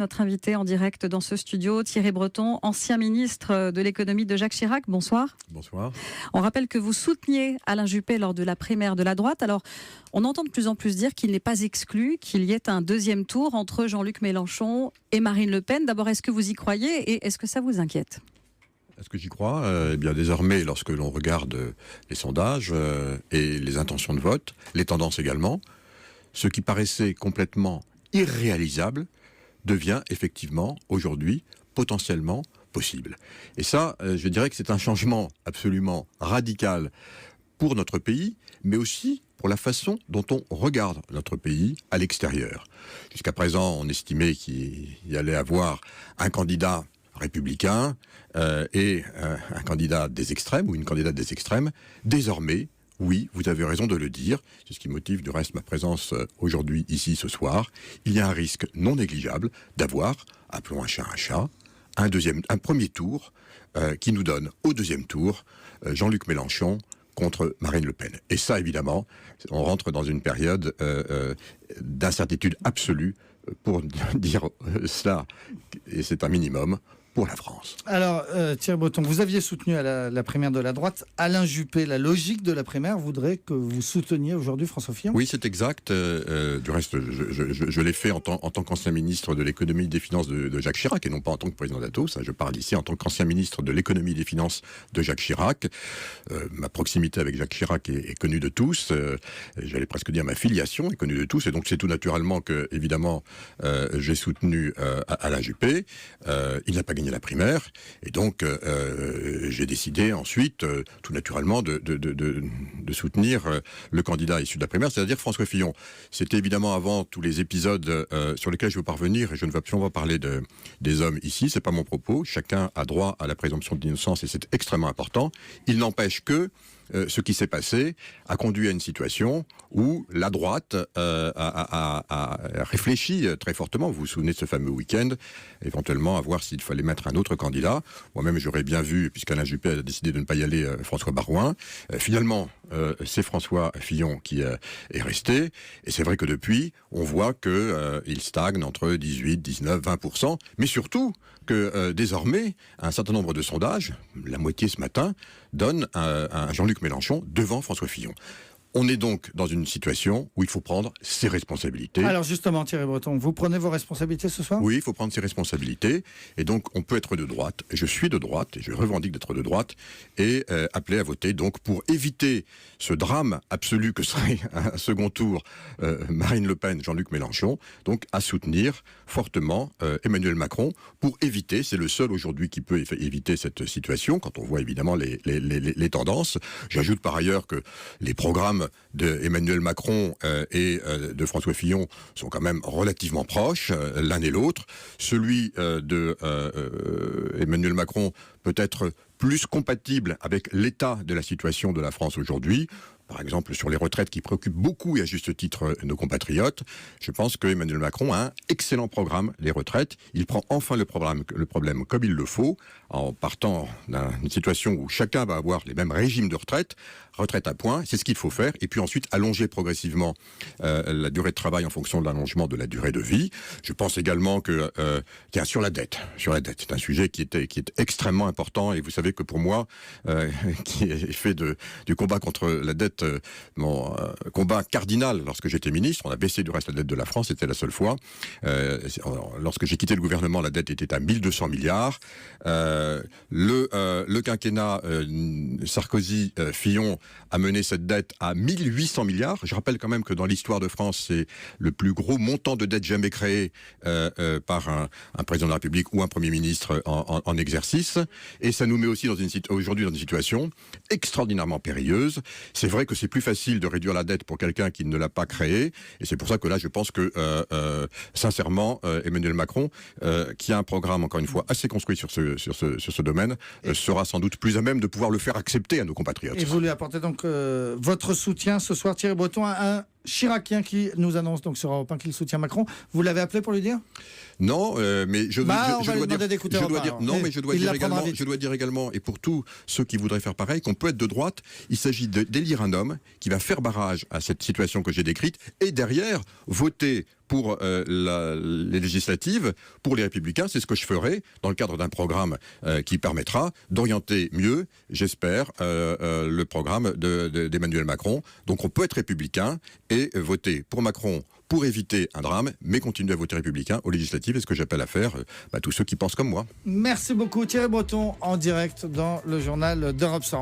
notre invité en direct dans ce studio, Thierry Breton, ancien ministre de l'économie de Jacques Chirac. Bonsoir. Bonsoir. On rappelle que vous souteniez Alain Juppé lors de la primaire de la droite. Alors, on entend de plus en plus dire qu'il n'est pas exclu qu'il y ait un deuxième tour entre Jean-Luc Mélenchon et Marine Le Pen. D'abord, est-ce que vous y croyez et est-ce que ça vous inquiète ? Est-ce que j'y crois ? Eh bien, désormais, lorsque l'on regarde les sondages et les intentions de vote, les tendances également, ce qui paraissait complètement irréalisable devient effectivement, aujourd'hui, potentiellement possible. Et ça, je dirais que c'est un changement absolument radical pour notre pays, mais aussi pour la façon dont on regarde notre pays à l'extérieur. Jusqu'à présent, on estimait qu'il y allait avoir un candidat républicain et un candidat des extrêmes ou une candidate des extrêmes. Désormais, oui, vous avez raison de le dire, c'est ce qui motive du reste ma présence aujourd'hui ici ce soir, il y a un risque non négligeable d'avoir, appelons un chat, un premier tour qui nous donne au deuxième tour Jean-Luc Mélenchon contre Marine Le Pen. Et ça, évidemment, on rentre dans une période d'incertitude absolue pour dire cela, et c'est un minimum, pour la France. Alors, Thierry Breton, vous aviez soutenu à la primaire de la droite Alain Juppé. La logique de la primaire voudrait que vous souteniez aujourd'hui François Fillon ? Oui, c'est exact. Du reste, je l'ai fait en tant qu'ancien ministre de l'économie et des finances de Jacques Chirac, et non pas en tant que président d'Atos. Je parle ici en tant qu'ancien ministre de l'économie et des finances de Jacques Chirac. Ma proximité avec Jacques Chirac est connue de tous. J'allais presque dire ma filiation est connue de tous. Et donc, c'est tout naturellement que, évidemment, j'ai soutenu Alain Juppé. Il n'a pas gagné la primaire, et donc j'ai décidé ensuite, tout naturellement, de soutenir le candidat issu de la primaire, c'est-à-dire François Fillon. C'était évidemment avant tous les épisodes sur lesquels je veux parvenir, et je ne veux absolument pas parler des hommes ici, c'est pas mon propos, chacun a droit à la présomption d'innocence, et c'est extrêmement important. Il n'empêche que ce qui s'est passé a conduit à une situation où la droite a réfléchi très fortement. Vous vous souvenez de ce fameux week-end, éventuellement à voir s'il fallait mettre un autre candidat. Moi-même, j'aurais bien vu, puisqu'Alain Juppé a décidé de ne pas y aller, François Baroin. Finalement, c'est François Fillon qui est resté. Et c'est vrai que depuis, on voit qu'il stagne entre 18, 19, 20%. Mais surtout que désormais, un certain nombre de sondages, la moitié ce matin, donnent un Jean-Luc Mélenchon devant François Fillon. On est donc dans une situation où il faut prendre ses responsabilités. Alors justement, Thierry Breton, vous prenez vos responsabilités ce soir ? Oui, il faut prendre ses responsabilités. Et donc, on peut être de droite. Je suis de droite, et je revendique d'être de droite, et appeler à voter donc pour éviter ce drame absolu que serait un second tour Marine Le Pen, Jean-Luc Mélenchon, donc à soutenir fortement Emmanuel Macron pour éviter, c'est le seul aujourd'hui qui peut éviter cette situation, quand on voit évidemment les tendances. J'ajoute par ailleurs que les programmes de Emmanuel Macron et de François Fillon sont quand même relativement proches, l'un et l'autre. Celui de Emmanuel Macron peut être plus compatible avec l'état de la situation de la France aujourd'hui. Par exemple, sur les retraites qui préoccupent beaucoup et à juste titre nos compatriotes, je pense que Emmanuel Macron a un excellent programme, les retraites. Il prend enfin le problème comme il le faut, en partant d'une situation où chacun va avoir les mêmes régimes de retraite à point, c'est ce qu'il faut faire, et puis ensuite allonger progressivement la durée de travail en fonction de l'allongement de la durée de vie. Je pense également que tiens, sur la dette, c'est un sujet qui est extrêmement important, et vous savez que pour moi, qui est fait du combat contre la dette, mon combat cardinal lorsque j'étais ministre, on a baissé du reste la dette de la France, c'était la seule fois. Lorsque j'ai quitté le gouvernement, la dette était à 1200 milliards. Le quinquennat Sarkozy-Fillon a mené cette dette à 1800 milliards. Je rappelle quand même que dans l'histoire de France, c'est le plus gros montant de dette jamais créé par un président de la République ou un Premier ministre en exercice. Et ça nous met aussi aujourd'hui dans une situation extraordinairement périlleuse. C'est vrai que c'est plus facile de réduire la dette pour quelqu'un qui ne l'a pas créée. Et c'est pour ça que là, je pense que, sincèrement, Emmanuel Macron, qui a un programme, encore une fois, assez construit sur ce domaine, sera sans doute plus à même de pouvoir le faire accepter à nos compatriotes. Et vous lui apportez donc votre soutien ce soir, Thierry Breton, à un Chiracien qui nous annonce donc sur Europe 1 qu'il soutient Macron. Vous l'avez appelé pour lui dire ? Non, mais je dois dire également, et pour tous ceux qui voudraient faire pareil, qu'on peut être de droite. Il s'agit d'élire un homme qui va faire barrage à cette situation que j'ai décrite, et derrière, voter pour les législatives, pour les Républicains, c'est ce que je ferai dans le cadre d'un programme qui permettra d'orienter mieux, j'espère, le programme d'Emmanuel Macron. Donc on peut être républicain et voter pour Macron pour éviter un drame, mais continuer à voter républicain aux législatives, et ce que j'appelle à faire tous ceux qui pensent comme moi. Merci beaucoup Thierry Breton, en direct dans le journal d'Europe 100.